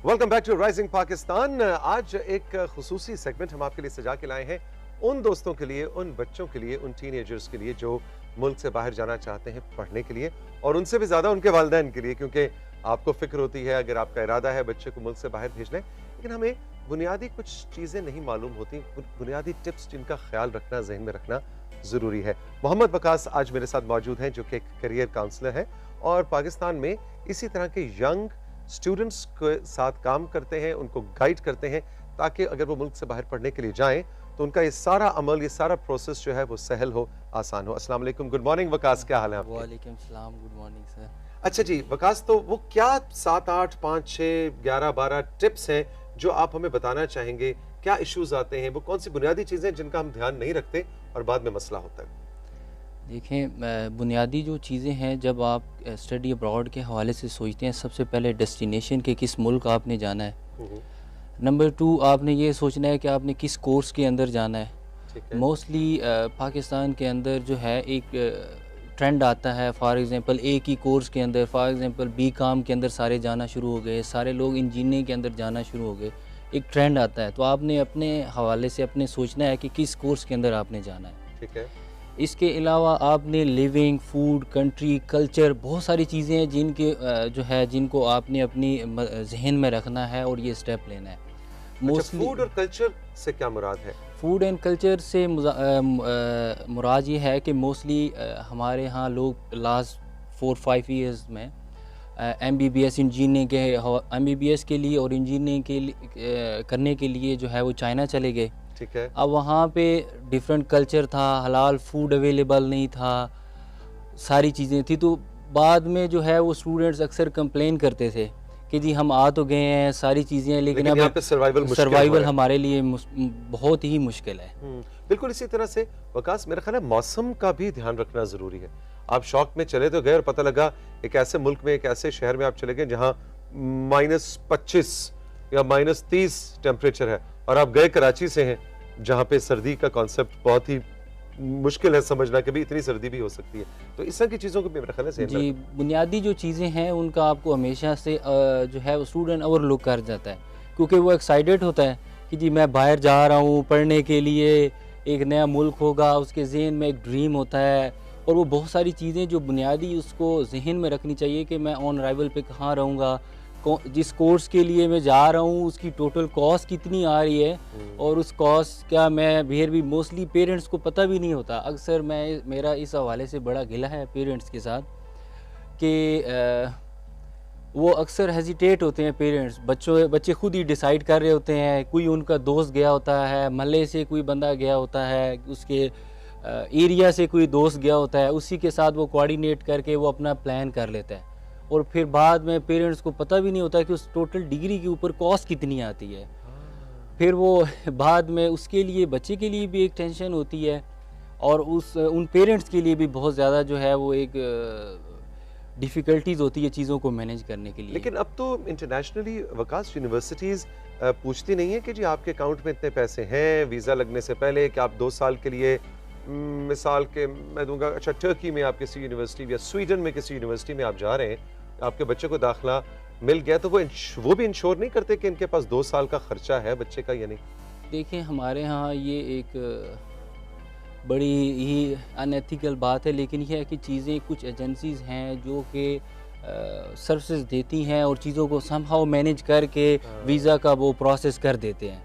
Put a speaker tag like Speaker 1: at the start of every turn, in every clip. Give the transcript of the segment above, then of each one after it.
Speaker 1: Welcome back to rising Pakistan. आज एक खुसूसी segment हम आपके लिए सजा के लाए हैं उन दोस्तों के लिए, उन बच्चों के लिए, उन टीनेजर्स के लिए जो मुल्क से बाहर जाना चाहते हैं पढ़ने के लिए, और उनसे भी ज़्यादा उनके वालिदैन के लिए, क्योंकि आपको फिक्र होती है अगर आपका इरादा है बच्चे को मुल्क से बाहर भेजने, लेकिन हमें बुनियादी कुछ चीज़ें नहीं मालूम होती, बुनियादी टिप्स जिनका ख्याल रखना, जहन में रखना ज़रूरी है। मोहम्मद वकास आज मेरे साथ मौजूद हैं, जो कि एक करियर काउंसलर है और पाकिस्तान में इसी तरह के यंग स्टूडेंट्स के साथ काम करते हैं, उनको गाइड करते हैं ताकि अगर वो मुल्क से बाहर पढ़ने के लिए जाएं तो उनका ये सारा अमल, ये सारा प्रोसेस जो है वो सहल हो, आसान हो। अस्सलाम वालेकुम, गुड मॉर्निंग वकास, क्या हाल है आपके?
Speaker 2: वालेकुम सलाम, गुड मॉर्निंग सर।
Speaker 1: अच्छा जी वकास, तो वो क्या 7, 8, 5, 6, 11, 12 टिप्स हैं जो आप हमें बताना चाहेंगे? क्या इश्यूज आते हैं, वो कौन सी बुनियादी चीजें जिनका हम ध्यान नहीं रखते और बाद में मसला होता है?
Speaker 2: देखें, बुनियादी जो चीज़ें हैं, जब आप स्टडी अब्रॉड के हवाले से सोचते हैं, सबसे पहले डेस्टिनेशन के किस मुल्क आपने जाना है। नंबर 2, आपने ये सोचना है कि आपने किस कोर्स के अंदर जाना है। मोस्टली पाकिस्तान के अंदर जो है एक ट्रेंड आता है, फॉर एग्ज़ाम्पल एक ही कोर्स के अंदर, फॉर एग्ज़ाम्पल BCom के अंदर सारे जाना शुरू हो गए, सारे लोग इंजीनियरिंग के अंदर जाना शुरू हो गए, एक ट्रेंड आता है। तो आपने अपने हवाले से अपने सोचना है कि किस कोर्स के अंदर आपने जाना है।
Speaker 1: ठीक है।
Speaker 2: इसके अलावा आपने लिविंग, फूड, कंट्री, कल्चर, बहुत सारी चीज़ें हैं जिनके जो है जिनको आपने अपनी जहन में रखना है और ये स्टेप लेना है।
Speaker 1: मोस्टली फूड और कल्चर से क्या मुराद है?
Speaker 2: फूड एंड कल्चर से मुराद ये है कि मोस्टली हमारे यहाँ लोग लास्ट 4-5 ईयर्स में MBBS इंजीनियरिंग के MBBS के लिए और इंजीनियरिंग के लिए करने के लिए जो है वो चाइना चले गए।
Speaker 1: ठीक है।
Speaker 2: अब वहाँ पे डिफरेंट कल्चर था, हलाल फूड अवेलेबल नहीं था, सारी चीज़ें थी। तो बाद में जो है वो स्टूडेंट्स अक्सर कंप्लेन करते थे कि जी हम आ तो गए हैं, सारी चीज़ें, लेकिन अब
Speaker 1: यहाँ पे सर्वाइवल
Speaker 2: हमारे लिए बहुत ही मुश्किल है।
Speaker 1: बिल्कुल इसी तरह से वकास, मेरा ख्याल है मौसम का भी ध्यान रखना ज़रूरी है। आप शौक में चले तो गए और पता लगा एक ऐसे मुल्क में, एक ऐसे शहर में आप चले गए जहाँ -25 या -30 टेम्परेचर है, और आप गए कराची से हैं जहाँ पे सर्दी का कॉन्सेप्ट बहुत ही मुश्किल है समझना कि भी इतनी सर्दी भी हो सकती है। तो इस तरह की चीज़ों को भी मेरे ख्याल से
Speaker 2: जी, बुनियादी जो चीज़ें हैं उनका आपको हमेशा से जो है वो स्टूडेंट ओवरलुक कर जाता है, क्योंकि वो एक्साइटेड होता है कि जी मैं बाहर जा रहा हूँ पढ़ने के लिए, एक नया मुल्क होगा, उसके जहन में एक ड्रीम होता है, और वो बहुत सारी चीज़ें जो बुनियादी उसको जहन में रखनी चाहिए कि मैं ऑन अराइवल पे कहाँ रहूँगा, जिस कोर्स के लिए मैं जा रहा हूँ उसकी टोटल कॉस्ट कितनी आ रही है, और उस कॉस्ट का मैं भी मोस्टली पेरेंट्स को पता भी नहीं होता। अक्सर मेरा इस हवाले से बड़ा गिला है पेरेंट्स के साथ कि वो अक्सर हेजिटेट होते हैं पेरेंट्स, बच्चे खुद ही डिसाइड कर रहे होते हैं। कोई उनका दोस्त गया होता है, महल्ले से कोई बंदा गया होता है, उसके एरिया से कोई दोस्त गया होता है, उसी के साथ वो कोऑर्डिनेट करके वो अपना प्लान कर लेता है, और फिर बाद में पेरेंट्स को पता भी नहीं होता कि उस टोटल डिग्री के ऊपर कॉस्ट कितनी आती है। फिर वो बाद में उसके लिए बच्चे के लिए भी एक टेंशन होती है, और उन पेरेंट्स के लिए भी बहुत ज़्यादा जो है वो एक डिफ़िकल्टीज़ होती है चीज़ों को मैनेज करने के लिए।
Speaker 1: लेकिन अब तो इंटरनेशनली वकास यूनिवर्सिटीज़ पूछती नहीं है कि जी आपके अकाउंट में इतने पैसे हैं वीज़ा लगने से पहले कि आप 2 साल के लिए, मिसाल के मैं दूंगा, अच्छा टर्की में आप किसी यूनिवर्सिटी या स्वीडन में किसी यूनिवर्सिटी में आप जा रहे हैं, आपके बच्चे को दाखिला मिल गया, तो वो भी इंश्योर नहीं करते कि इनके पास 2 साल का खर्चा है बच्चे का या नहीं?
Speaker 2: देखिए, हमारे यहाँ ये एक बड़ी ही अनएथिकल बात है, लेकिन यह है कि चीज़ें, कुछ एजेंसीज़ हैं जो कि सर्विसेज देती हैं और चीज़ों को समहाउ मैनेज करके वीज़ा का वो प्रोसेस कर देते हैं।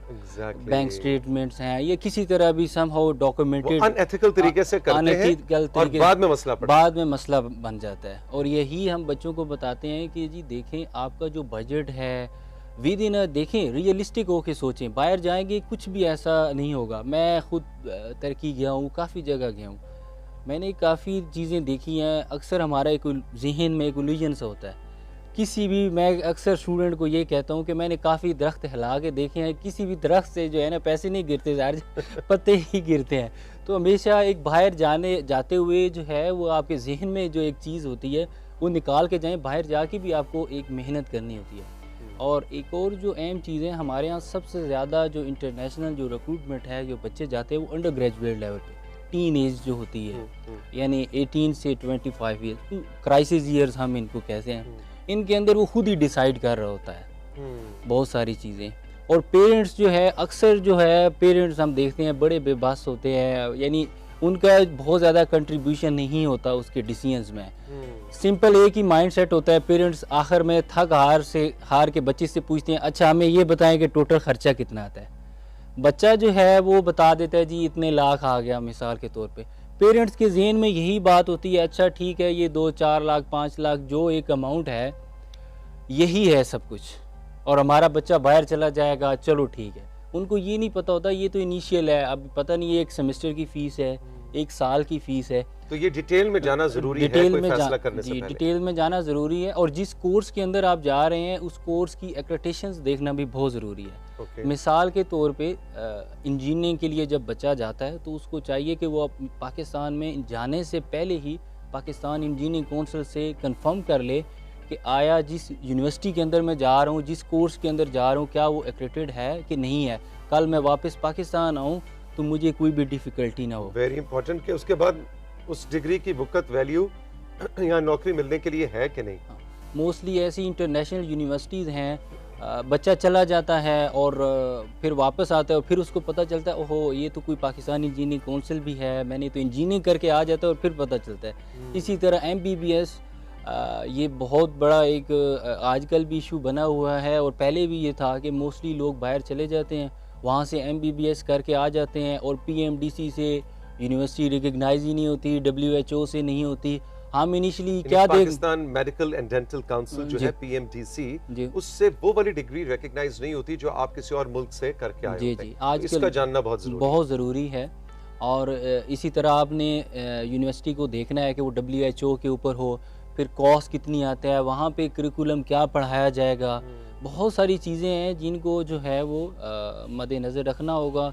Speaker 2: बैंक स्टेटमेंट्स हैं, ये किसी तरह भी समहाउ डॉक्यूमेंटेड
Speaker 1: अनएथिकल तरीके से करते हैं और बाद में मसला
Speaker 2: बन जाता है। और यही हम बच्चों को बताते हैं कि जी देखें, आपका जो बजट है विद इन, देखें रियलिस्टिक होके सोचें, बाहर जाएंगे कुछ भी ऐसा नहीं होगा। मैं खुद टर्की गया हूँ, काफ़ी जगह गया हूँ, मैंने काफ़ी चीज़ें देखी हैं। अक्सर हमारा एक जहन में एक इल्यूजन सा होता है किसी भी, मैं अक्सर स्टूडेंट को ये कहता हूँ कि मैंने काफ़ी दरख्त हिला के देखे हैं, किसी भी दरख्त से जो है ना पैसे नहीं गिरते, ज़ाहिर पत्ते ही गिरते हैं। तो हमेशा एक बाहर जाते हुए जो है वो आपके जहन में जो एक चीज़ होती है वो निकाल के जाएँ, बाहर जाके भी आपको एक मेहनत करनी होती है। और एक और जो अहम चीज़ है, हमारे यहाँ सबसे ज़्यादा जो इंटरनेशनल जो रिक्रूटमेंट है, जो बच्चे जाते हैं वो अंडर ग्रेजुएट लेवल पे, टीन एज जो होती है, यानी 18 से 25 ईयर्स, क्राइसिस ईयर्स हम इनको कहते हैं, इनके अंदर वो खुद ही डिसाइड कर रहा होता है बहुत सारी चीज़ें। और पेरेंट्स जो है, अक्सर जो है पेरेंट्स हम देखते हैं बड़े बेबस होते हैं, यानी उनका बहुत ज़्यादा कंट्रीब्यूशन नहीं होता उसके डिसीजंस में। सिंपल एक ही माइंड सेट होता है। पेरेंट्स आखिर में थक हार के बच्चे से पूछते हैं, अच्छा हमें ये बताएं कि टोटल खर्चा कितना आता है। बच्चा जो है वो बता देता है जी इतने लाख आ गया मिसाल के तौर पे। पेरेंट्स के जहन में यही बात होती है, अच्छा ठीक है ये 2-4 लाख 5 लाख जो एक अमाउंट है यही है सब कुछ, और हमारा बच्चा बाहर चला जाएगा, चलो ठीक है। उनको ये नहीं पता होता ये तो इनिशियल है, अब पता नहीं ये एक सेमेस्टर की फ़ीस है, एक साल की फ़ीस है।
Speaker 1: तो ये डिटेल में जाना ज़रूरी है कोई फैसला करने से पहले।
Speaker 2: डिटेल में जाना ज़रूरी है, और जिस कोर्स के अंदर आप जा रहे हैं उस कोर्स की एक्रेडिटेशंस देखना भी बहुत ज़रूरी है। मिसाल के तौर पे इंजीनियरिंग के लिए जब बच्चा जाता है तो उसको चाहिए कि वो पाकिस्तान में जाने से पहले ही पाकिस्तान इंजीनियरिंग काउंसिल से कंफर्म कर ले कि आया जिस यूनिवर्सिटी के अंदर मैं जा रहा हूँ, जिस कोर्स के अंदर जा रहा हूँ, क्या वो एक्रेडिटेड है कि नहीं है। कल मैं वापस पाकिस्तान आऊँ तो मुझे कोई भी डिफ़िकल्टी ना हो।
Speaker 1: वेरी इंपॉर्टेंट कि उसके बाद उस डिग्री की वक़्त वैल्यू या नौकरी मिलने के लिए है कि नहीं।
Speaker 2: मोस्टली ऐसी इंटरनेशनल यूनिवर्सिटीज़ हैं, बच्चा चला जाता है और फिर वापस आता है और फिर उसको पता चलता है ओहो ये तो कोई पाकिस्तान इंजीनियरिंग काउंसिल भी है, मैंने तो इंजीनियरिंग करके आ जाता है और फिर पता चलता है। इसी तरह MBBS ये बहुत बड़ा एक आजकल भी इशू बना हुआ है, और पहले भी ये था कि मोस्टली लोग बाहर चले जाते हैं, वहाँ से MBBS करके आ जाते हैं और PMDC से यूनिवर्सिटी रिकग्नाइज ही नहीं होती, WHO से नहीं होती। हम इनिशियली क्या
Speaker 1: Pakistan medical and dental council जो है PMDC, उससे वो वाली डिग्री रिकग्नाइज नहीं होती जो आप किसी और मुल्क से करके आए होते हैं। आज इसका जानना बहुत ज़रूरी
Speaker 2: है। और इसी तरह आपने यूनिवर्सिटी को देखना है कि वो WHO के ऊपर हो, फिर कॉस्ट कितनी आता है, वहाँ पे करिकुलम क्या पढ़ाया जाएगा, बहुत सारी चीज़ें हैं जिनको जो है वो मद्देनज़र रखना होगा।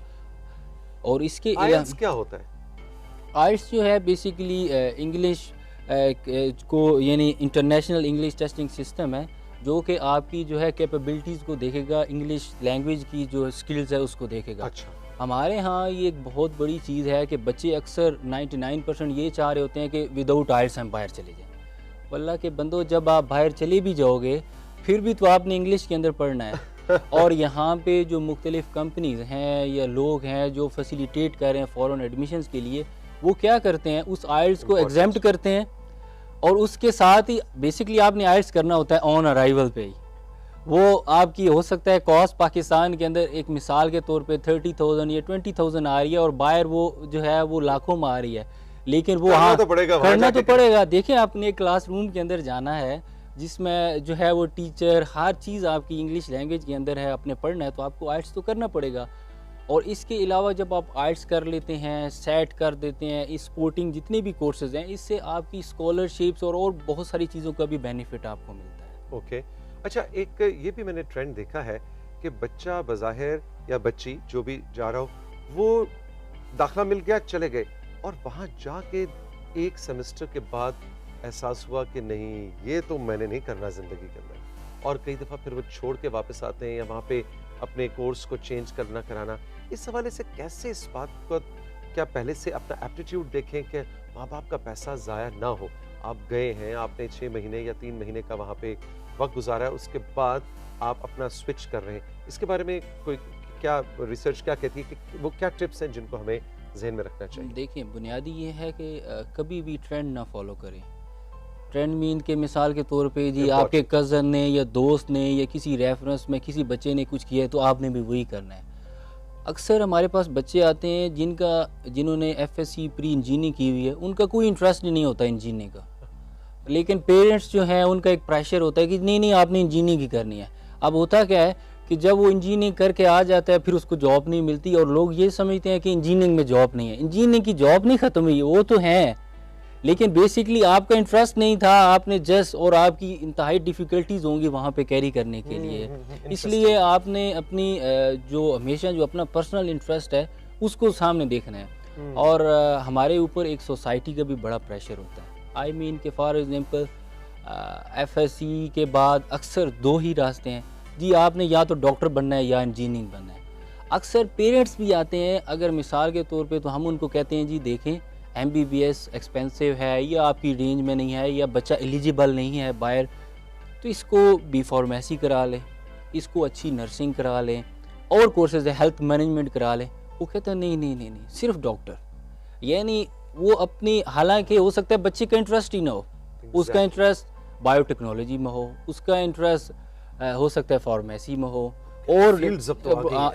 Speaker 2: और इसके
Speaker 1: आइल्स क्या होता है?
Speaker 2: आइल्स जो है बेसिकली इंग्लिश को यानी इंटरनेशनल इंग्लिश टेस्टिंग सिस्टम है, जो कि आपकी जो है कैपेबिलिटीज़ को देखेगा, इंग्लिश लैंग्वेज की जो स्किल्स है उसको देखेगा।
Speaker 1: अच्छा।
Speaker 2: हमारे यहाँ ये एक बहुत बड़ी चीज़ है कि बच्चे अक्सर 99% ये चाह रहे होते हैं कि विदाउट आइल्स हम बाहर चले जाएँ। वल्लाह के बंदो, जब आप बाहर चले भी जाओगे फिर भी तो आपने इंग्लिश के अंदर पढ़ना है। और यहाँ पे जो मुख्तलिफ़ कंपनीज़ हैं या लोग हैं जो फैसिलिटेट कर रहे हैं फ़ॉरेन एडमिशन्स के लिए, वो क्या करते हैं उस आइल्स को एग्जाम्प्ट करते हैं, और उसके साथ ही बेसिकली आपने आइल्स करना होता है ऑन अराइवल पे ही। वो आपकी हो सकता है कॉस्ट पाकिस्तान के अंदर एक मिसाल के तौर पे 30,000 या 20,000 आ रही है, और बाहर वो जो है वो लाखों में आ रही है, लेकिन वो
Speaker 1: करना
Speaker 2: तो पड़ेगा। देखिए आपने क्लासरूम के अंदर जाना है जिसमें जो है वो टीचर हर चीज़ आपकी इंग्लिश लैंग्वेज के अंदर है, आपने पढ़ना है तो आपको आइल्स तो करना पड़ेगा। और इसके अलावा जब आप आइल्स कर लेते हैं, सेट कर देते हैं, इस स्पोर्टिंग जितने भी कोर्सेज हैं, इससे आपकी स्कॉलरशिप्स और बहुत सारी चीज़ों का भी बेनिफिट आपको मिलता है।
Speaker 1: ओके। अच्छा, एक ये भी मैंने ट्रेंड देखा है कि बच्चा बज़ाहिर या बच्ची जो भी जा रहा हो, वो दाखिला मिल गया, चले गए, और वहाँ जाके एक सेमेस्टर के बाद एहसास हुआ कि नहीं ये तो मैंने नहीं करना ज़िंदगी के अंदर, और कई दफ़ा फिर वो छोड़ के वापस आते हैं या वहाँ पे अपने कोर्स को चेंज करना कराना। इस हवाले से कैसे इस बात को, क्या पहले से अपना एप्टीट्यूड देखें कि माँ बाप का पैसा ज़ाया ना हो, आप गए हैं, आपने 6 महीने या 3 महीने का वहाँ पे वक्त गुजारा है, उसके बाद आप अपना स्विच कर रहे हैं, इसके बारे में कोई क्या रिसर्च क्या कहती है कि वो क्या टिप्स हैं जिनको हमें जहन में रखना चाहिए?
Speaker 2: देखिए बुनियादी ये है कि कभी भी ट्रेंड ना फॉलो करें। ट्रेंड मीन के मिसाल के तौर पे जी आपके कज़न ने या दोस्त ने या किसी रेफरेंस में किसी बच्चे ने कुछ किया है तो आपने भी वही करना है। अक्सर हमारे पास बच्चे आते हैं जिन्होंने FSC प्री इंजीनियरिंग की हुई है, उनका कोई इंटरेस्ट नहीं होता इंजीनियरिंग का, लेकिन पेरेंट्स जो हैं उनका एक प्रेशर होता है कि नहीं आपने इंजीनियरिंग ही करनी है। अब होता क्या है कि जब वो इंजीनियरिंग करके आ जाता है फिर उसको जॉब नहीं मिलती, और लोग ये समझते हैं कि इंजीनियरिंग में जॉब नहीं है। इंजीनियरिंग की जॉब नहीं ख़त्म हुई, वो तो है, लेकिन बेसिकली आपका इंटरेस्ट नहीं था, आपने जस्ट, और आपकी इंतहाई डिफ़िकल्टीज़ होंगी वहाँ पे कैरी करने के लिए, इसलिए आपने अपनी जो हमेशा जो अपना पर्सनल इंटरेस्ट है उसको सामने देखना है। और हमारे ऊपर एक सोसाइटी का भी बड़ा प्रेशर होता है। आई मीन के फॉर एग्जांपल FSC के बाद अक्सर 2 ही रास्ते हैं जी, आपने या तो डॉक्टर बनना है या इंजीनियरिंग बनना है। अक्सर पेरेंट्स भी आते हैं, अगर मिसाल के तौर पे तो हम उनको कहते हैं जी देखें MBBS एक्सपेंसिव है या आपकी रेंज में नहीं है या बच्चा एलिजिबल नहीं है बाहर, तो इसको B फार्मेसी करा ले, इसको अच्छी नर्सिंग करा लें और कोर्सेज है हेल्थ मैनेजमेंट करा लें। वो कहते हैं नहीं नहीं नहीं नहीं सिर्फ डॉक्टर, यानी वो अपनी, हालांकि हो सकता है बच्चे का इंटरेस्ट ही ना हो, उसका इंटरेस्ट बायोटेक्नोलॉजी में हो, उसका इंटरेस्ट हो सकता है फार्मेसी में हो, और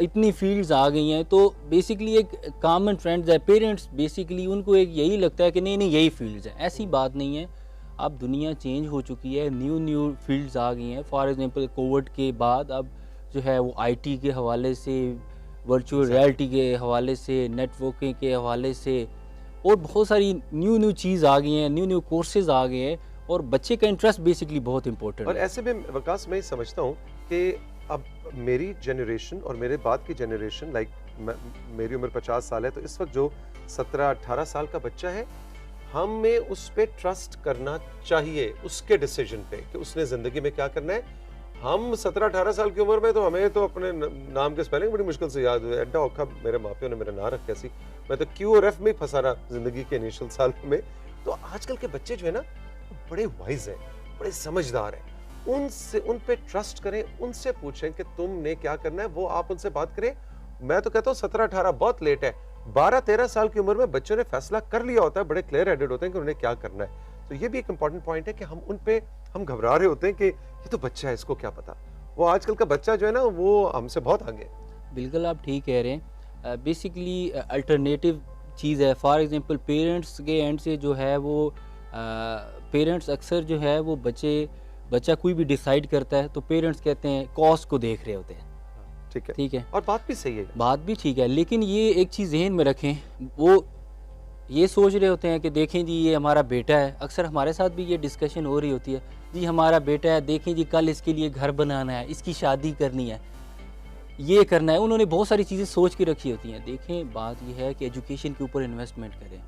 Speaker 2: इतनी फील्ड्स आ गई हैं। तो बेसिकली एक कॉमन ट्रेंड है, पेरेंट्स बेसिकली उनको एक यही लगता है कि नहीं नहीं यही फील्ड्स हैं। ऐसी बात नहीं है, अब दुनिया चेंज हो चुकी है, न्यू फील्ड्स आ गई हैं। फॉर एग्जांपल कोविड के बाद अब जो है वो आईटी के हवाले से, वर्चुअल रियलिटी के हवाले से, नेटवर्किंग के हवाले से, और बहुत सारी न्यू चीज़ आ गई हैं, न्यू कोर्सेज आ गए हैं, और बच्चे का इंटरेस्ट बेसिकली बहुत इंपॉर्टेंट है।
Speaker 1: और ऐसे में विकास मैं समझता हूँ कि अब मेरी जनरेशन और मेरे बाद की जनरेशन, लाइक मेरी उम्र 50 साल है, तो इस वक्त जो 17-18 साल का बच्चा है, हमें उस पे ट्रस्ट करना चाहिए, उसके डिसीजन पे कि उसने जिंदगी में क्या करना है। हम 17-18 साल की उम्र में तो हमें तो अपने नाम के स्पेलिंग बड़ी मुश्किल से याद हुए। एड्डा औखा मेरे माँ-प्यो ने मेरा नाम रखा सी, मैं तो क्यू और एफ में फंसा रहा जिंदगी के इनिशियल साल में। तो आजकल के बच्चे जो है ना बड़े वाइज हैं, बड़े समझदार हैं, उनसे, उन पे ट्रस्ट करें, उनसे पूछें कि तुमने क्या करना है, वो आप उनसे बात करें। मैं तो कहता हूँ 17-18 बहुत लेट है, 12-13 साल की उम्र में बच्चों ने फैसला कर लिया होता है, बड़े क्लियर हेडेड होते हैं कि उन्हें क्या करना है। तो ये भी एक इंपॉर्टेंट पॉइंट है कि हम उन पे हम घबरा रहे होते हैं कि ये तो बच्चा है, इसको क्या पता। वो आजकल का बच्चा जो है ना वो हमसे बहुत आगे।
Speaker 2: बिल्कुल आप ठीक कह रहे हैं। बेसिकली अल्टरनेटिव चीज़ है। फॉर एग्जांपल पेरेंट्स के एंड से जो है वो पेरेंट्स अक्सर जो है वो बच्चा कोई भी डिसाइड करता है तो पेरेंट्स कहते हैं कॉस्ट को देख रहे होते हैं। ठीक है,
Speaker 1: और बात भी सही है,
Speaker 2: बात भी ठीक है, लेकिन ये एक चीज़ ज़हन में रखें, वो ये सोच रहे होते हैं कि देखें जी ये हमारा बेटा है। अक्सर हमारे साथ भी ये डिस्कशन हो रही होती है, जी हमारा बेटा है, देखें जी कल इसके लिए घर बनाना है, इसकी शादी करनी है, ये करना है। उन्होंने बहुत सारी चीज़ें सोच के रखी होती हैं। देखें बात यह है कि एजुकेशन के ऊपर इन्वेस्टमेंट करें।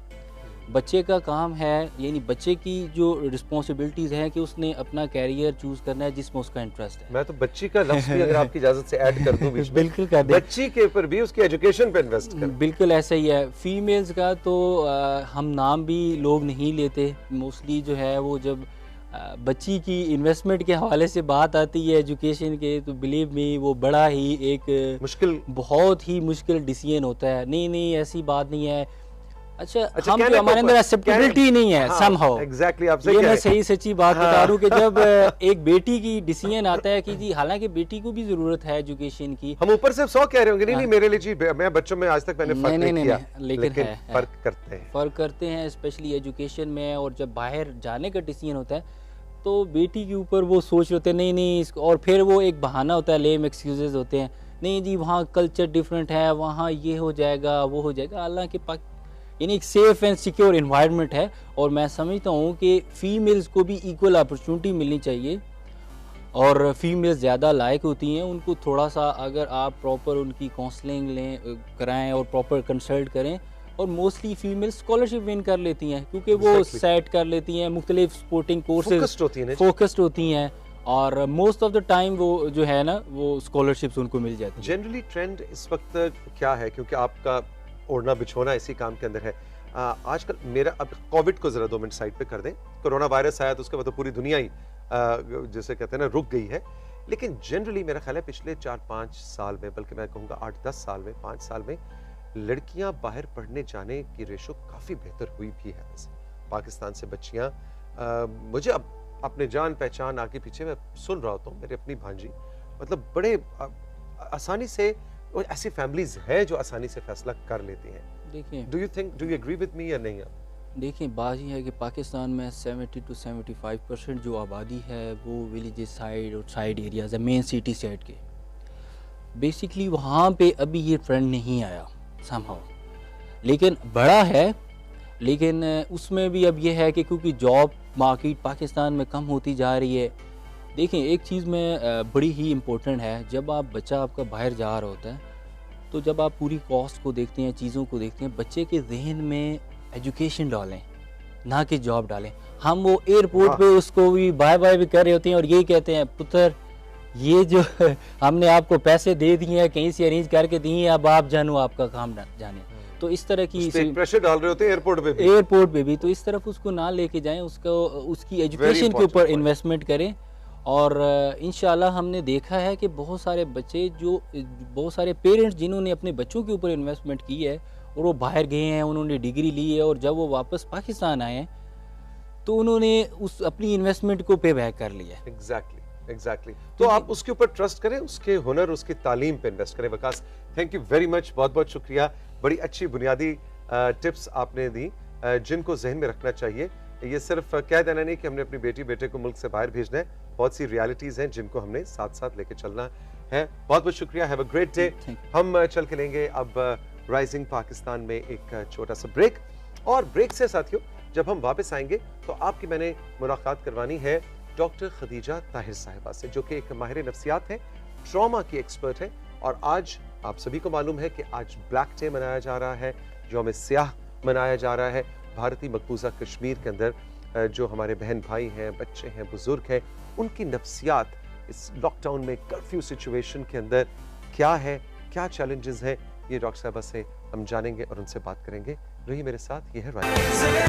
Speaker 2: बच्चे का काम है, यानी बच्चे की जो रिस्पॉन्सिबिलिटीज़ हैं कि उसने अपना कैरियर चूज़ करना है जिसमें उसका इंटरेस्ट है।
Speaker 1: मैं तो बच्ची का लफ्ज़ भी अगर आपकी इजाज़त से ऐड कर दूं बीच में,
Speaker 2: बिल्कुल कर दें,
Speaker 1: बच्ची के ऊपर भी उसकी एजुकेशन पे इन्वेस्ट करें।
Speaker 2: बिल्कुल ऐसा ही है। फीमेल्स का तो हम नाम भी लोग नहीं लेते मोस्टली, जो है वो जब बच्ची की इन्वेस्टमेंट के हवाले से बात आती है एजुकेशन के, तो बिलीव मी वो बड़ा ही एक मुश्किल, बहुत ही मुश्किल डिसीजन होता है। नहीं ऐसी बात नहीं है। अच्छा हम जो हमारे अंदर एक्सेप्टेबिलिटी नहीं है समहाउ।
Speaker 1: एग्जैक्टली, आप
Speaker 2: ये मैं सही सच्ची बात बता रहा हूँ कि जब एक बेटी की डिसीजन आता है कि जी हालांकि बेटी को भी जरूरत है एजुकेशन की,
Speaker 1: हम ऊपर से 100 कह रहे होंगे, नहीं मेरे लिए जी मैं बच्चों में आज तक मैंने फर्क नहीं किया,
Speaker 2: लेकिन
Speaker 1: फर्क करते हैं
Speaker 2: स्पेशली एजुकेशन में। और जब बाहर जाने का डिसीजन होता है तो बेटी के ऊपर वो सोच रहे होते हैं नहीं, और फिर वो एक बहाना होता है, लेम एक्सक्यूजेज होते हैं, नहीं जी वहाँ कल्चर डिफरेंट है, वहाँ ये हो जाएगा वो हो जाएगा। हालांकि यानी एक सेफ एंड सिक्योर इन्वायरमेंट है, और मैं समझता हूँ कि फ़ीमेल्स को भी इक्वल अपॉर्चुनिटी मिलनी चाहिए, और फीमेल्स ज़्यादा लायक होती हैं। उनको थोड़ा सा अगर आप प्रॉपर उनकी काउंसलिंग कराएं और प्रॉपर कंसल्ट करें, और मोस्टली फीमेल्स स्कॉलरशिप विन कर लेती हैं क्योंकि वो सेट कर लेती हैं, मुख्तलिफ स्पोर्टिंग कोर्सेज फोकस्ड होती हैं, और मोस्ट ऑफ द टाइम वो जो है ना वो स्कॉलरशिप्स उनको मिल जाती हैं।
Speaker 1: जनरली ट्रेंड इस वक्त क्या है, क्योंकि आपका ओढ़ना बिछोना इसी काम के अंदर है आजकल। मेरा अब कोविड को जरा 2 मिनट साइड पे कर दें, कोरोना वायरस आया तो उसके बाद तो पूरी दुनिया ही जैसे कहते हैं ना रुक गई है। लेकिन जनरली मेरा ख्याल है पिछले 4-5 साल में, बल्कि मैं कहूँगा 8-10 साल में, 5 साल में लड़कियां बाहर पढ़ने जाने की रेशो काफ़ी बेहतर हुई भी है। वैसे पाकिस्तान से बच्चियां, मुझे अब अपने जान पहचान आगे पीछे मैं सुन रहा होता हूँ, मेरी अपनी भांजी मतलब बड़े आसानी से, और ऐसी फैमिलीज हैं जो आसानी से फैसला कर लेती हैं।
Speaker 2: देखिए,
Speaker 1: do you agree with me या नहीं?
Speaker 2: देखिए बात ये है कि पाकिस्तान में 70 to 75% जो आबादी है वो विलेजेस साइड और साइड एरियाज है, मेन सिटी साइड के। बेसिकली वहाँ पे अभी ये ट्रेंड नहीं आया समहाउ, लेकिन बड़ा है। लेकिन उसमें भी अब ये है कि क्योंकि जॉब मार्केट पाकिस्तान में कम होती जा रही है। देखें एक चीज़ में बड़ी ही इम्पोर्टेंट है, जब आप बच्चा आपका बाहर जा रहा होता है तो जब आप पूरी कॉस्ट को देखते हैं, चीज़ों को देखते हैं, बच्चे के जहन में एजुकेशन डालें ना कि जॉब डालें। हम वो एयरपोर्ट पे उसको भी बाय बाय भी कर रहे होते हैं और यही कहते हैं पुत्र ये जो हमने आपको पैसे दे दिए हैं, कहीं से अरेंज करके दिए हैं, अब आप जानो आपका काम जाने। तो इस तरह की
Speaker 1: प्रेशर डाल रहे होते हैं एयरपोर्ट पे भी।
Speaker 2: तो इस तरफ उसको ना लेके जाएं, उसको उसकी एजुकेशन के ऊपर इन्वेस्टमेंट करें। और इंशाल्लाह हमने देखा है कि बहुत सारे बच्चे बहुत सारे पेरेंट्स जिन्होंने अपने बच्चों के ऊपर इन्वेस्टमेंट की है और वो बाहर गए हैं, उन्होंने डिग्री ली है और जब वो वापस पाकिस्तान आए हैं तो उन्होंने उस अपनी इन्वेस्टमेंट को पे बैक कर लिया।
Speaker 1: एग्जैक्टली। तो आप उसके ऊपर ट्रस्ट करें, उसके हुनर, उसकी तालीम पे इन्वेस्ट करें। Waqas, thank you very much, बहुत बहुत शुक्रिया। बड़ी अच्छी बुनियादी टिप्स आपने दी जिनको जहन में रखना चाहिए। ये सिर्फ कह देना नहीं कि हमने अपनी बेटी बेटे को मुल्क से बाहर भेजना है, बहुत सी रियलिटीज हैं जिनको हमने साथ साथ लेके चलना है। बहुत बहुत शुक्रिया, हैव अ ग्रेट डे। हम चल के लेंगे अब राइजिंग पाकिस्तान में एक छोटा सा ब्रेक, और ब्रेक से साथियों जब हम वापस आएंगे तो आपकी मैंने मुलाकात करवानी है डॉक्टर खदीजा ताहिर साहिबा से, जो कि एक माहिर नफ्सियात हैं, ट्रॉमा की एक्सपर्ट है। और आज आप सभी को मालूम है कि आज ब्लैक डे मनाया जा रहा है, यौम स्याह मनाया जा रहा है भारतीय मकबूजा कश्मीर के अंदर। जो हमारे बहन भाई हैं, बच्चे हैं, बुजुर्ग हैं, उनकी नफ्सियात इस लॉकडाउन में, कर्फ्यू सिचुएशन के अंदर क्या है, क्या चैलेंजेस हैं, ये डॉक्टर साहिबा से हम जानेंगे और उनसे बात करेंगे। रही मेरे साथ, ये है राइट।